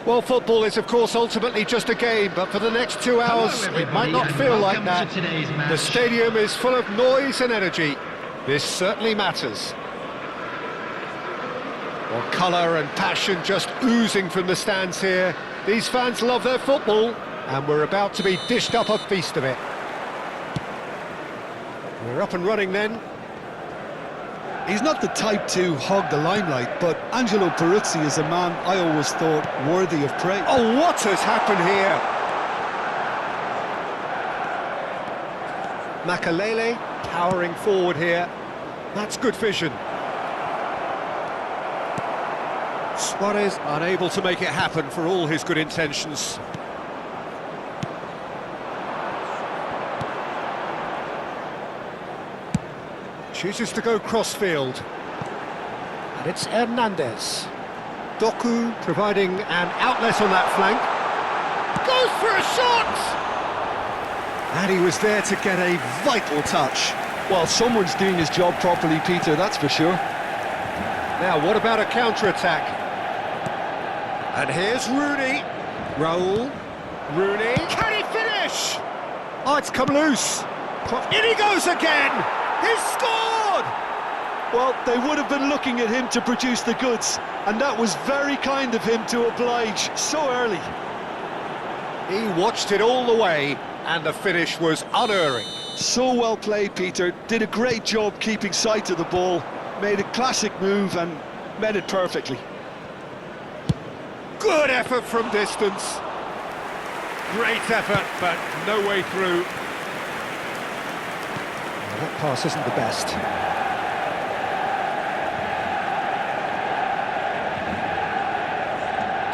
Well, football is, of course, ultimately just a game, but for the next 2 hours, it might not feel like that. The stadium is full of noise and energy. This certainly matters. Well, colour and passion just oozing from the stands here. These fans love their football, and we're about to be dished up a feast of it. We're up and running then. He's not the type to hog the limelight, but Angelo Peruzzi is a man I always thought worthy of praise. Oh, what has happened here? Makalele powering forward here. That's good vision. Suarez unable to make it happen for all his good intentions. Chooses to go cross-field. And it's Hernandez. Doku providing an outlet on that flank. Goes for a shot! And he was there to get a vital touch. Well, someone's doing his job properly, Peter, that's for sure. Now, what about a counter-attack? And here's Rooney. Raul. Rooney. Can he finish? Oh, it's come loose. In he goes again! He's scored! Well, they would have been looking at him to produce the goods, and that was very kind of him to oblige so early. He watched it all the way, and the finish was unerring. So well played, Peter. Did a great job keeping sight of the ball, made a classic move and met it perfectly. Good effort from distance. Great effort, but no way through. That pass isn't the best.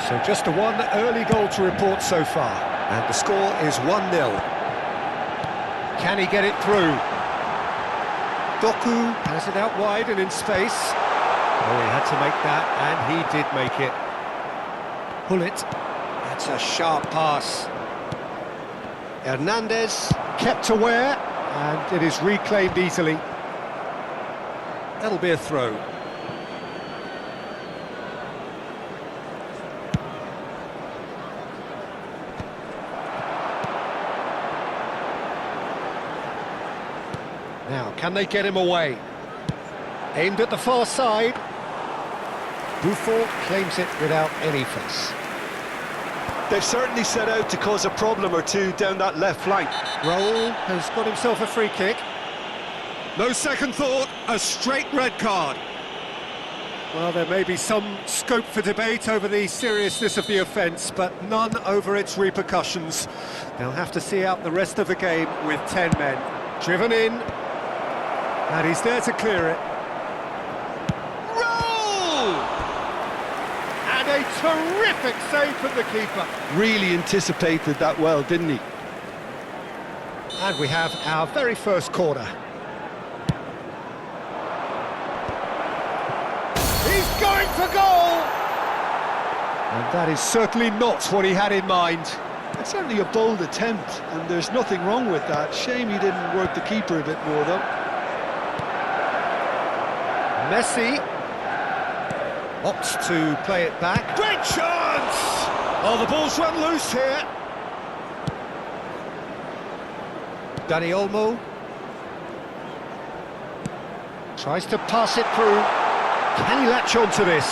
So just a one early goal to report so far. And the score is 1-0. Can he get it through? Doku has it out wide and in space. Oh, he had to make that, and he did make it. Pull it. That's a sharp pass. Hernandez kept aware. And it is reclaimed easily. That'll be a throw. Now, can they get him away? Aimed at the far side. Buffon claims it without any fuss. They've certainly set out to cause a problem or two down that left flank. Raul has got himself a free kick. No second thought, a straight red card. Well, there may be some scope for debate over the seriousness of the offence, but none over its repercussions. They'll have to see out the rest of the game with 10 men. Driven in, and he's there to clear it. A terrific save from the keeper. Really anticipated that well, didn't he? And we have our very first corner. He's going for goal! And that is certainly not what he had in mind. It's certainly a bold attempt, and there's nothing wrong with that. Shame he didn't work the keeper a bit more, though. Messi opts to play it back. Great chance! Oh, the ball's run loose here. Dani Olmo tries to pass it through. Can he latch on to this?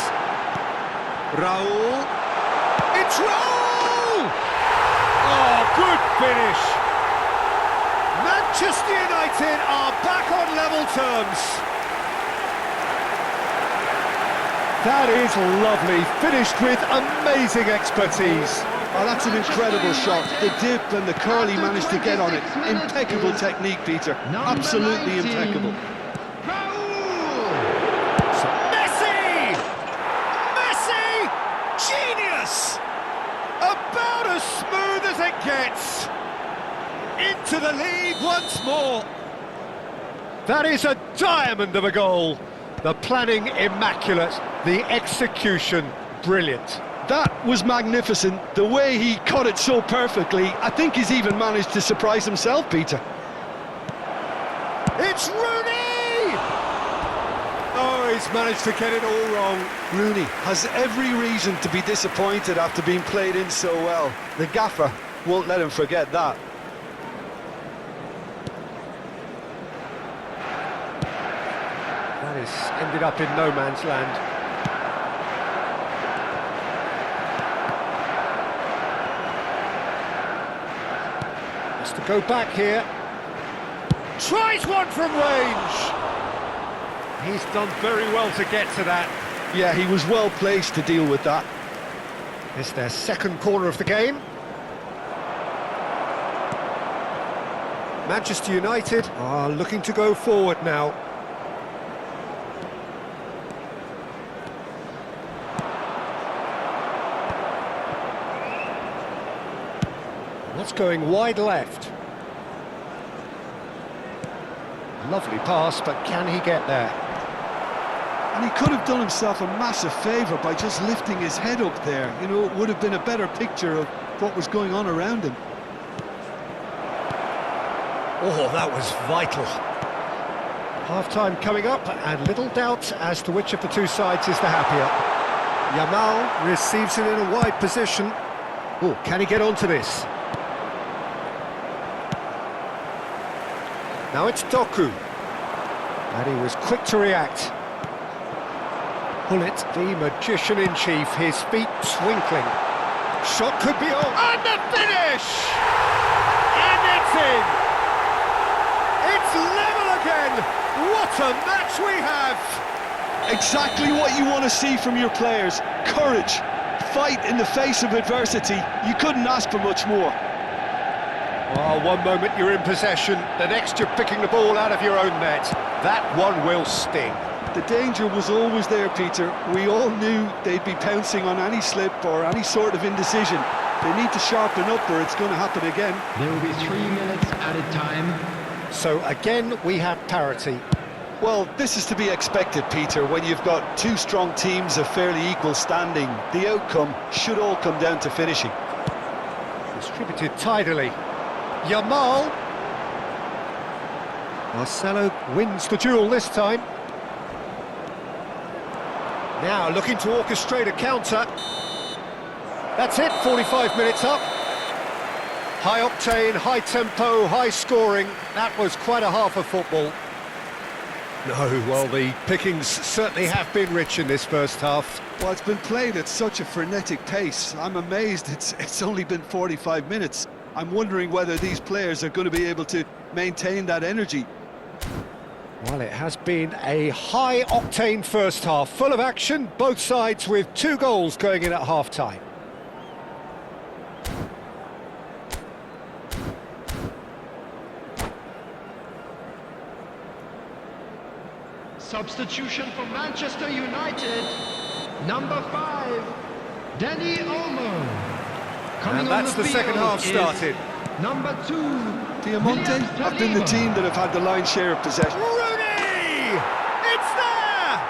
Raul. It's Raul! Oh, good finish. Manchester United are back on level terms. That is lovely, finished with amazing expertise. Oh, that's an incredible shot. The dip and the curl he managed to get on it. Impeccable technique, Peter. Absolutely impeccable. Messi! Messi! Genius! About as smooth as it gets. Into the lead once more. That is a diamond of a goal. The planning immaculate, the execution brilliant. That was magnificent. The way he cut it so perfectly, I think he's even managed to surprise himself, Peter. It's Rooney! Oh, he's managed to get it all wrong. Rooney has every reason to be disappointed after being played in so well. The gaffer won't let him forget that. That has ended up in no man's land. Has to go back here. Tries one from range! He's done very well to get to that. Yeah, he was well placed to deal with that. It's their second corner of the game. Manchester United are looking to go forward now. That's going wide left. Lovely pass, but can he get there? And he could have done himself a massive favour by just lifting his head up there. You know, it would have been a better picture of what was going on around him. Oh, that was vital. Half-time coming up, and little doubt as to which of the two sides is the happier. Yamal receives it in a wide position. Oh, can he get onto this? Now it's Doku. And he was quick to react. Pullet, the magician-in-chief, his feet twinkling. Shot could be on. And the finish! And it's in! It's level again! What a match we have! Exactly what you want to see from your players. Courage, fight in the face of adversity. You couldn't ask for much more. Oh, one moment you're in possession, the next you're picking the ball out of your own net. That one will sting. The danger was always there, Peter. We all knew they'd be pouncing on any slip or any sort of indecision. They need to sharpen up or it's going to happen again. There will be 3 minutes added time. So again, we have parity. Well, this is to be expected, Peter, when you've got two strong teams of fairly equal standing. The outcome should all come down to finishing. Distributed tidily. Yamal. Marcelo wins the duel this time. Now looking to orchestrate a counter. That's it, 45 minutes up. High octane, high tempo, high scoring. That was quite a half of football. No, well, the pickings certainly have been rich in this first half. Well, it's been played at such a frenetic pace. I'm amazed it's only been 45 minutes. I'm wondering whether these players are going to be able to maintain that energy. Well, it has been a high-octane first half, full of action, both sides with 2 goals going in at half-time. Substitution for Manchester United. Number 5, Danny Olmo. And that's the second half started. Number 2, Diamante have been the team that have had the lion's share of possession. Rooney! It's there!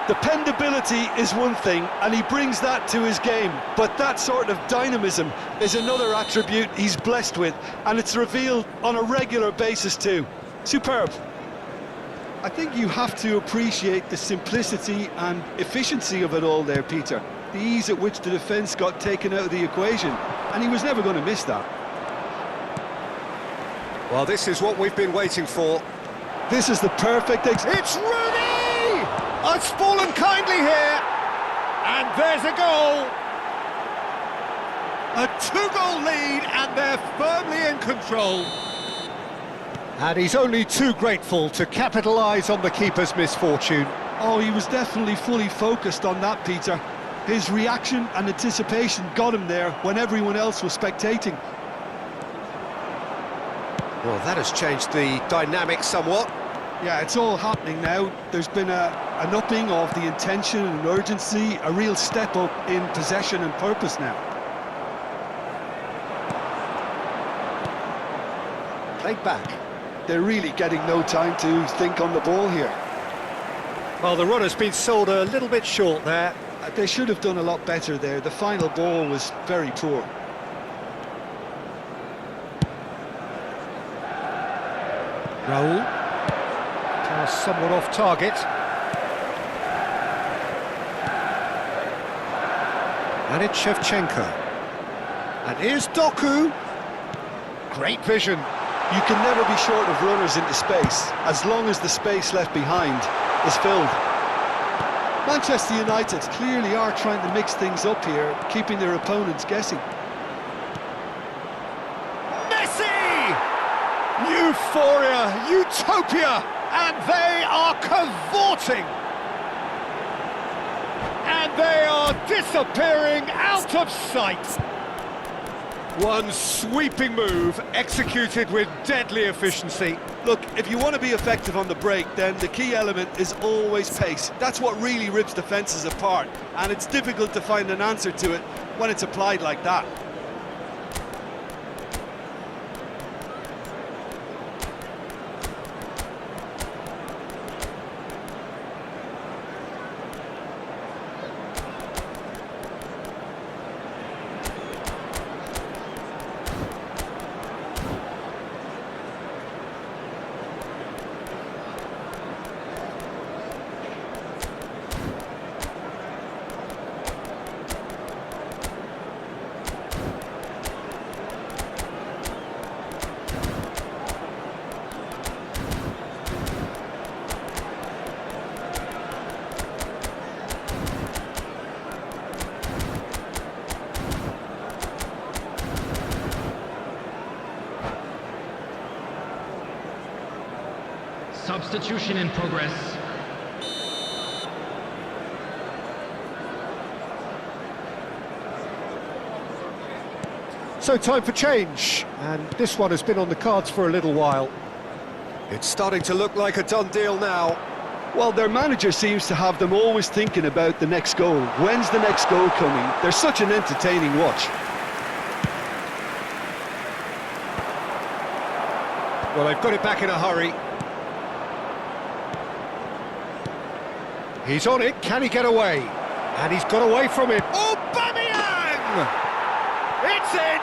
Dependability is one thing, and he brings that to his game. But that sort of dynamism is another attribute he's blessed with, and it's revealed on a regular basis too. Superb. I think you have to appreciate the simplicity and efficiency of it all there, Peter. The ease at which the defence got taken out of the equation, and he was never going to miss that. Well, this is what we've been waiting for. This is the perfect... It's Rooney! It's fallen kindly here. And there's a goal. A 2-goal lead, and they're firmly in control. And he's only too grateful to capitalise on the keeper's misfortune. Oh, he was definitely fully focused on that, Peter. His reaction and anticipation got him there when everyone else was spectating. Well, that has changed the dynamic somewhat. Yeah, it's all happening now. There's been an upping of the intention and urgency, a real step up in possession and purpose now. Played back. They're really getting no time to think on the ball here. Well, the run has been sold a little bit short there. They should have done a lot better there. The final ball was very poor. Raul. Pass somewhat off target. And it's Shevchenko. And here's Doku. Great vision. You can never be short of runners into space, as long as the space left behind is filled. Manchester United clearly are trying to mix things up here, keeping their opponents guessing. Messi! Euphoria, utopia, and they are cavorting. And they are disappearing out of sight. One sweeping move, executed with deadly efficiency. Look, if you want to be effective on the break, then the key element is always pace. That's what really rips defences apart, and it's difficult to find an answer to it when it's applied like that. Substitution in progress. So time for change, and this one has been on the cards for a little while. It's starting to look like a done deal now. Well, their manager seems to have them always thinking about the next goal. When's the next goal coming? They're such an entertaining watch. Well, they've got it back in a hurry. He's on it, can he get away? And he's got away from it. Aubameyang! It's in!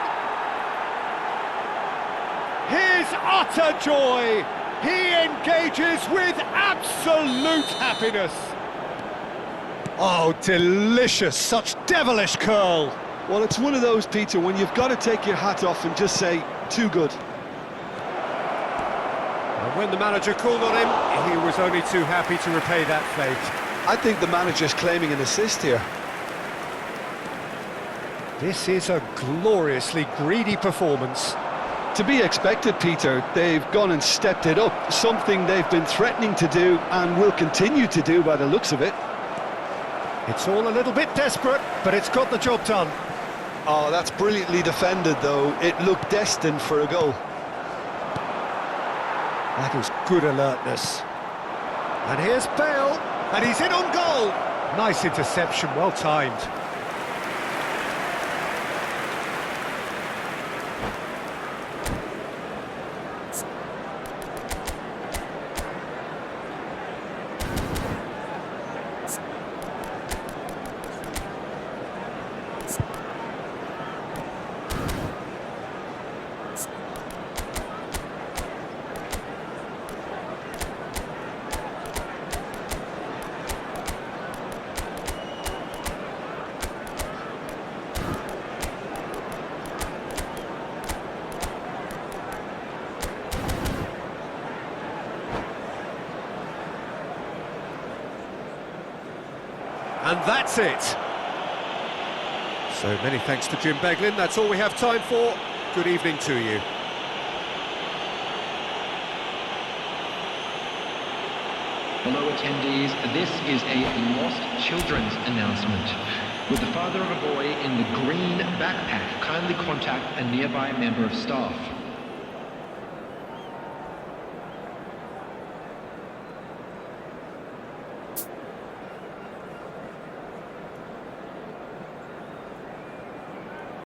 His utter joy! He engages with absolute happiness! Oh, delicious, such devilish curl! Well, it's one of those, Peter, when you've got to take your hat off and just say, too good. And when the manager called on him, he was only too happy to repay that fate. I think the manager's claiming an assist here. This is a gloriously greedy performance. To be expected, Peter. They've gone and stepped it up, something they've been threatening to do and will continue to do by the looks of it. It's all a little bit desperate, but it's got the job done. Oh, that's brilliantly defended, though. It looked destined for a goal. That is good alertness. And here's Bale, and he's in on goal. Nice interception, well timed. And that's it. So many thanks to Jim Beglin. That's all we have time for. Good evening to you. Hello attendees, this is a lost children's announcement. With the father of a boy in the green backpack, kindly contact a nearby member of staff.